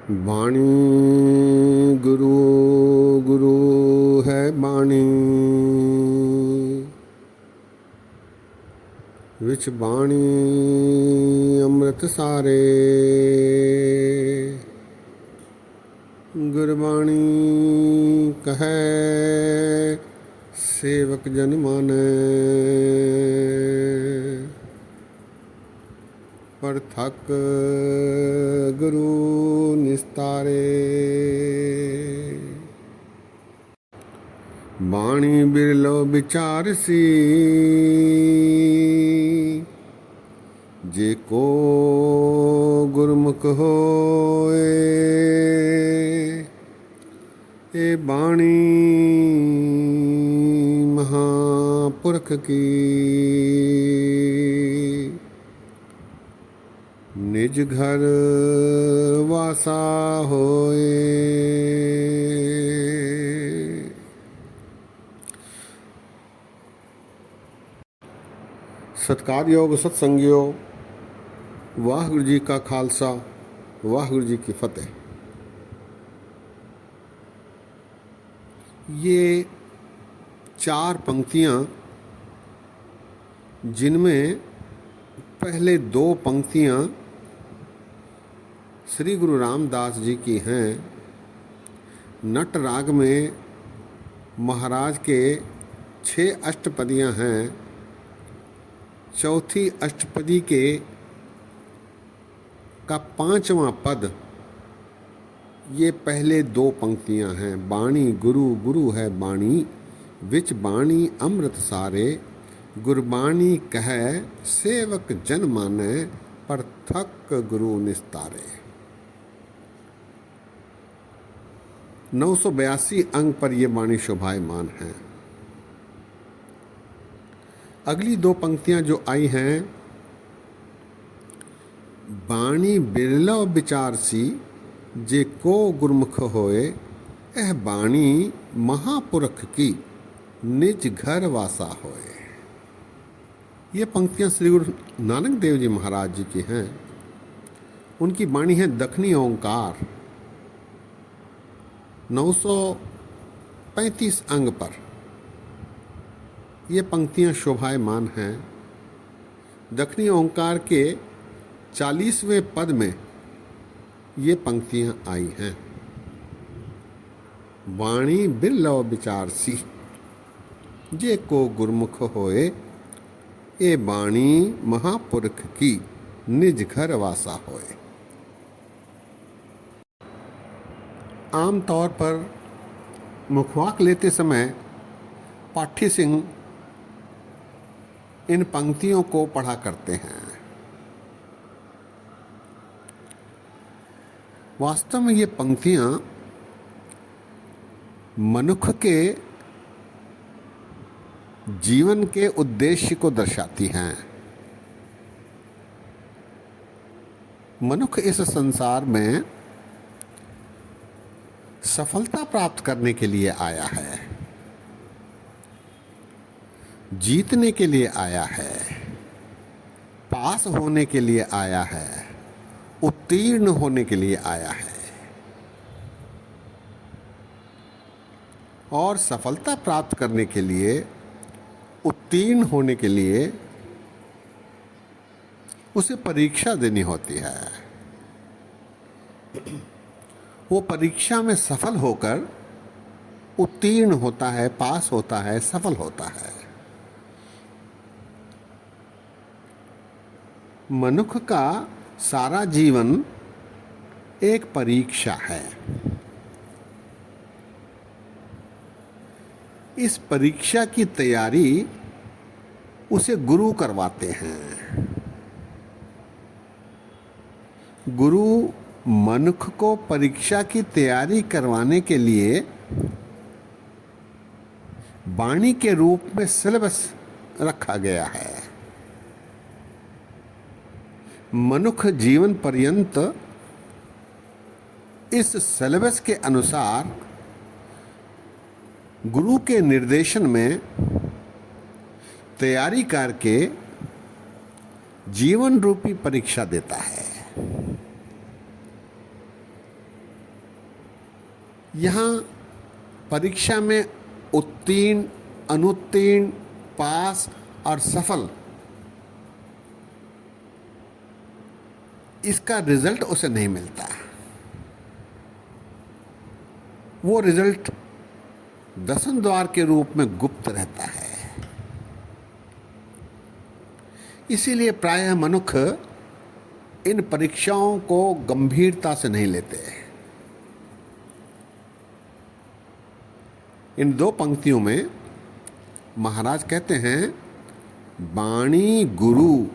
बाणी गुरु गुरु है बाणी, विच बाणी अमृत सारे। गुरबाणी कहे सेवक जन माने, पर थक गुरु निस्तारे। बाणी बिरलो विचार सी, जे को गुरमुख होए। ए बाणी महापुरख की, निज घर वासा होए। सत्कारयोग सत्संगियो, वाहिगुरु जी का खालसा, वाहिगुरु जी की फतेह। ये 4 पंक्तियाँ, जिनमें पहले 2 पंक्तियाँ श्री गुरु रामदास जी की हैं। नट राग में महाराज के 6 अष्टपदियाँ हैं। चौथी अष्टपदी का 5वां पद, ये पहले 2 पंक्तियां हैं। बाणी गुरु गुरु है बाणी, विच बाणी अमृत सारे। गुरबाणी कहे सेवक जन माने, पर थक गुरु निस्तारे। 982 अंग पर यह बाणी शोभायमान है। अगली 2 पंक्तियां जो आई हैं, बाणी बिरलो विचार सी, जे को गुरमुख होए। एह बाणी महापुरख की, निज घर वासा होए। ये पंक्तियां श्री गुरु नानक देव जी महाराज जी की हैं। उनकी बाणी है दक्षिणी ओंकार। 935 अंग पर ये पंक्तियां शोभायमान हैं। दक्षिणी ओंकार के 40वें पद में ये पंक्तियां आई हैं। वाणी बिरलो विचार सी, जे को गुरमुख होए। ए बाणी महापुरख की, निज घर वासा होए। आम तौर पर मुखवाक लेते समय पाठी सिंह इन पंक्तियों को पढ़ा करते हैं। वास्तव में ये पंक्तियां मनुष्य के जीवन के उद्देश्य को दर्शाती हैं। मनुष्य इस संसार में सफलता प्राप्त करने के लिए आया है, जीतने के लिए आया है, पास होने के लिए आया है, उत्तीर्ण होने के लिए आया है। और सफलता प्राप्त करने के लिए, उत्तीर्ण होने के लिए उसे परीक्षा देनी होती है। वो परीक्षा में सफल होकर उत्तीर्ण होता है, पास होता है, सफल होता है। मनुष्य का सारा जीवन एक परीक्षा है। इस परीक्षा की तैयारी उसे गुरु करवाते हैं। गुरु मनुष्य को परीक्षा की तैयारी करवाने के लिए वाणी के रूप में सिलेबस रखा गया है। मनुष्य जीवन पर्यंत इस सिलेबस के अनुसार गुरु के निर्देशन में तैयारी करके जीवन रूपी परीक्षा देता है। यहाँ परीक्षा में उत्तीर्ण, अनुत्तीर्ण, पास और सफल, इसका रिजल्ट उसे नहीं मिलता। वो रिजल्ट दसम द्वार के रूप में गुप्त रहता है। इसीलिए प्रायः मनुष्य इन परीक्षाओं को गंभीरता से नहीं लेते। इन दो पंक्तियों में महाराज कहते हैं, बाणी गुरु,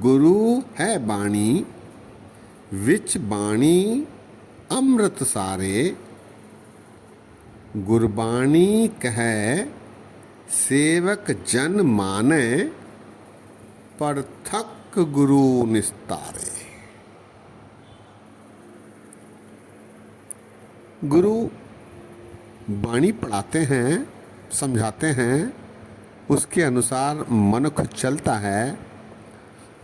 गुरु है बाणी, विच बाणी अमृत सारे, गुरबाणी कहे सेवक जन माने, परथक गुरु निस्तारे। गुरु बाणी पढ़ाते हैं, समझाते हैं, उसके अनुसार मनुष्य चलता है,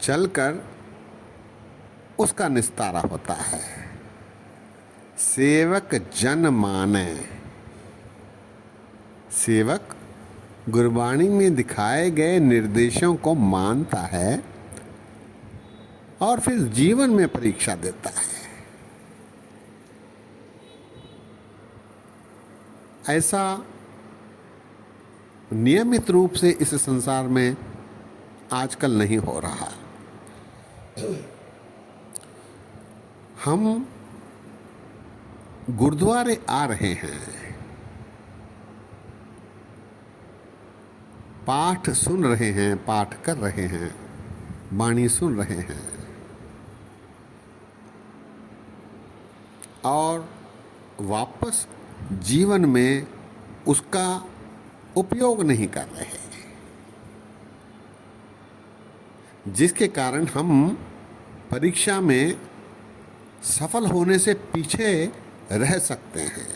चलकर उसका निस्तारा होता है। सेवक जन माने, सेवक गुरबाणी में दिखाए गए निर्देशों को मानता है और फिर जीवन में परीक्षा देता है। ऐसा नियमित रूप से इस संसार में आजकल नहीं हो रहा। हम गुरुद्वारे आ रहे हैं, पाठ सुन रहे हैं, पाठ कर रहे हैं, वाणी सुन रहे हैं और वापस जीवन में उसका उपयोग नहीं कर रहे, जिसके कारण हम परीक्षा में सफल होने से पीछे रह सकते हैं।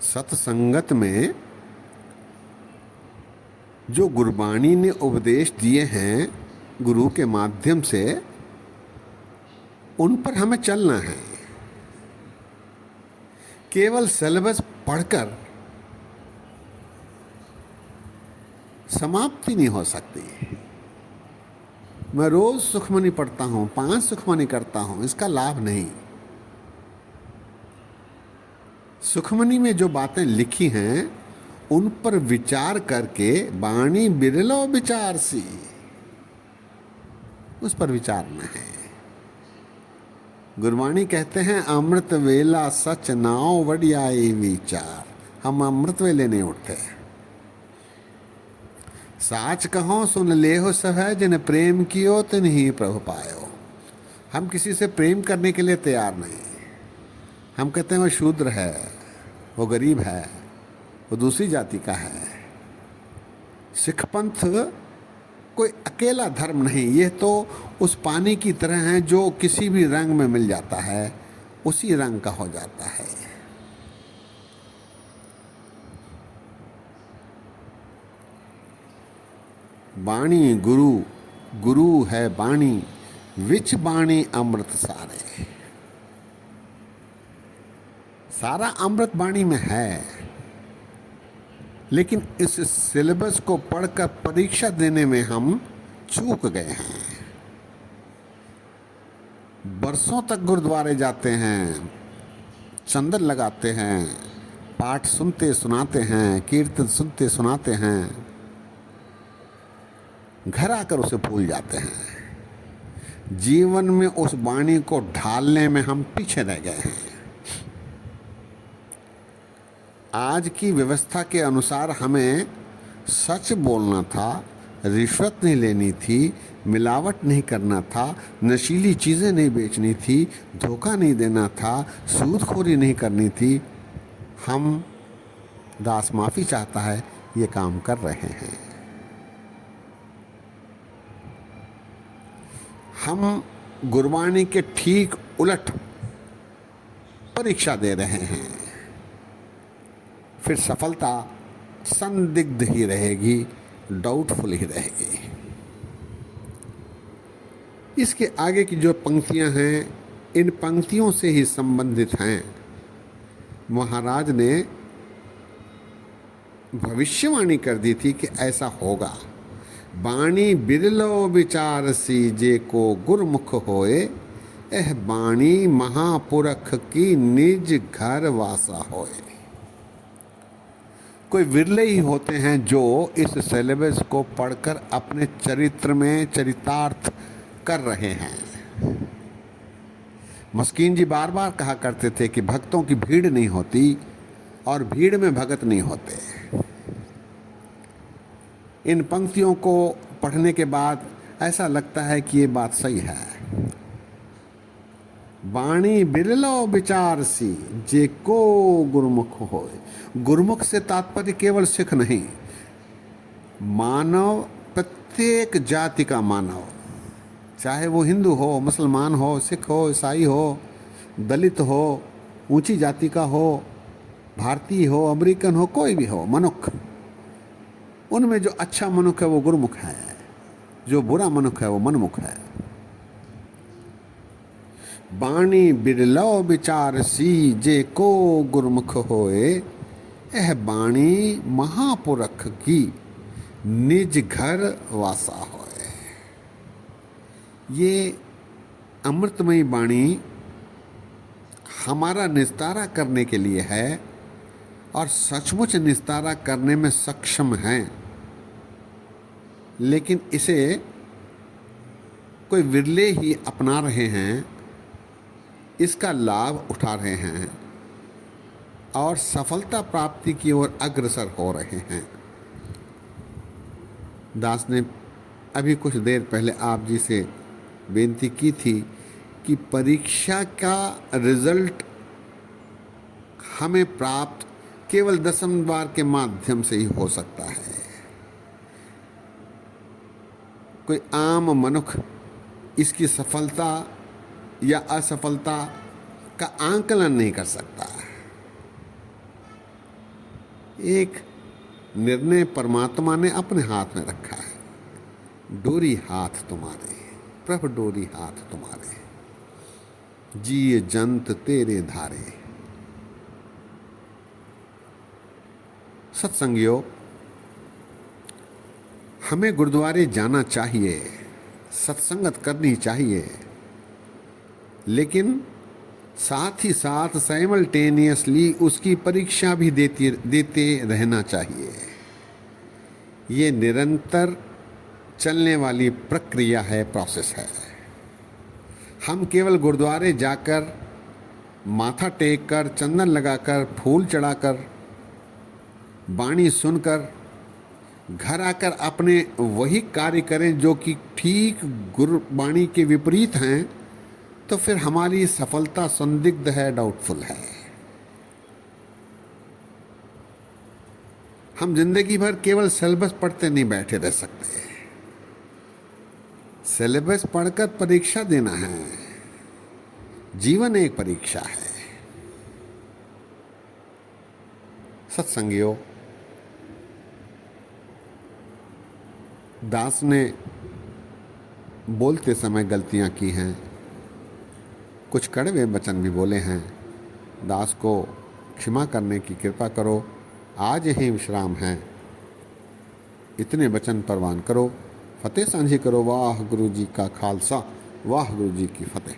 सत्संगत में जो गुरबाणी ने उपदेश दिए हैं गुरु के माध्यम से, उन पर हमें चलना है। केवल सिलेबस पढ़कर समाप्ति नहीं हो सकती। मैं रोज सुखमनी पढ़ता हूँ, 5 सुखमनी करता हूँ, इसका लाभ नहीं। सुखमनी में जो बातें लिखी हैं उन पर विचार करके, बाणी बिरलो विचार सी, उस पर विचारना है। गुरबाणी कहते हैं, अमृत वेला सच नाव वडियाई विचार। हम अमृत वेले नहीं उठते। साच कहो सुन लेहो सहज, जिन प्रेम कियो तिन ही प्रभु पायो। हम किसी से प्रेम करने के लिए तैयार नहीं। हम कहते हैं वो शूद्र है, वो गरीब है, वो दूसरी जाति का है। सिख पंथ कोई अकेला धर्म नहीं, ये तो उस पानी की तरह है जो किसी भी रंग में मिल जाता है, उसी रंग का हो जाता है। बाणी गुरु, गुरु है बाणी, विच बाणी अमृत सारे। सारा अमृत बाणी में है, लेकिन इस सिलेबस को पढ़कर परीक्षा देने में हम चूक गए हैं। बरसों तक गुरुद्वारे जाते हैं, चंदन लगाते हैं, पाठ सुनते सुनाते हैं, कीर्तन सुनते सुनाते हैं, घर आकर उसे भूल जाते हैं। जीवन में उस वाणी को ढालने में हम पीछे रह गए हैं। आज की व्यवस्था के अनुसार हमें सच बोलना था, रिश्वत नहीं लेनी थी, मिलावट नहीं करना था, नशीली चीज़ें नहीं बेचनी थी, धोखा नहीं देना था, सूदखोरी नहीं करनी थी। हम, दास माफ़ी चाहता है, ये काम कर रहे हैं। हम गुरबाणी के ठीक उलट परीक्षा दे रहे हैं। फिर सफलता संदिग्ध ही रहेगी, डाउटफुल ही रहेगी। इसके आगे की जो पंक्तियां हैं इन पंक्तियों से ही संबंधित हैं। महाराज ने भविष्यवाणी कर दी थी कि ऐसा होगा। बाणी बिरलो विचारसी जे को गुरमुख होए, एह बाणी महापुरख की निज घर वासा होए। कोई विरले ही होते हैं जो इस सिलेबस को पढ़कर अपने चरित्र में चरितार्थ कर रहे हैं। मस्कीन जी बार बार कहा करते थे कि भक्तों की भीड़ नहीं होती और भीड़ में भगत नहीं होते। इन पंक्तियों को पढ़ने के बाद ऐसा लगता है कि ये बात सही है। बाणी बिरलो विचारसी जे को गुरुमुख होए। गुरुमुख से तात्पर्य केवल सिख नहीं, मानव, प्रत्येक जाति का मानव, चाहे वो हिंदू हो, मुसलमान हो, सिख हो, ईसाई हो, दलित हो, ऊंची जाति का हो, भारतीय हो, अमेरिकन हो, कोई भी हो, मनुष्य, उनमें जो अच्छा मनुष्य है वो गुरुमुख है, जो बुरा मनुष्य है वो मनमुख है। बाणी बिरलो विचारसी जे को गुरुमुख होए, यह बाणी महापुरख की निज घर वासा होए। ये अमृतमयी बाणी हमारा निस्तारा करने के लिए है और सचमुच निस्तारा करने में सक्षम हैं, लेकिन इसे कोई विरले ही अपना रहे हैं, इसका लाभ उठा रहे हैं और सफलता प्राप्ति की ओर अग्रसर हो रहे हैं। दास ने अभी कुछ देर पहले आप जी से बेनती की थी कि परीक्षा का रिजल्ट हमें प्राप्त केवल दसम द्वार के माध्यम से ही हो सकता है। कोई आम मनुष्य इसकी सफलता या असफलता का आंकलन नहीं कर सकता। एक निर्णय परमात्मा ने अपने हाथ में रखा है। डोरी हाथ तुम्हारे, प्रभु डोरी हाथ तुम्हारे, जिए जंत तेरे धारे। सत्संगियों, हमें गुरुद्वारे जाना चाहिए, सत्संगत करनी चाहिए, लेकिन साथ ही साथ साइमल्टेनियसली उसकी परीक्षा भी देते रहना चाहिए। ये निरंतर चलने वाली प्रक्रिया है, प्रोसेस है। हम केवल गुरुद्वारे जाकर माथा टेक कर, चंदन लगाकर, फूल चढ़ाकर, बाणी सुनकर घर आकर अपने वही कार्य करें जो कि ठीक गुरबाणी के विपरीत हैं, तो फिर हमारी सफलता संदिग्ध है, डाउटफुल है। हम जिंदगी भर केवल सिलेबस पढ़ते नहीं बैठे रह सकते। सिलेबस पढ़कर परीक्षा देना है। जीवन एक परीक्षा है। सत्संगियों, दास ने बोलते समय गलतियां की हैं, कुछ कड़वे वचन भी बोले हैं। दास को क्षमा करने की कृपा करो। आज ही विश्राम है। इतने वचन परवान करो। फतेह सांझी करो। वाह गुरु जी का खालसा, वाह गुरु जी की फतेह।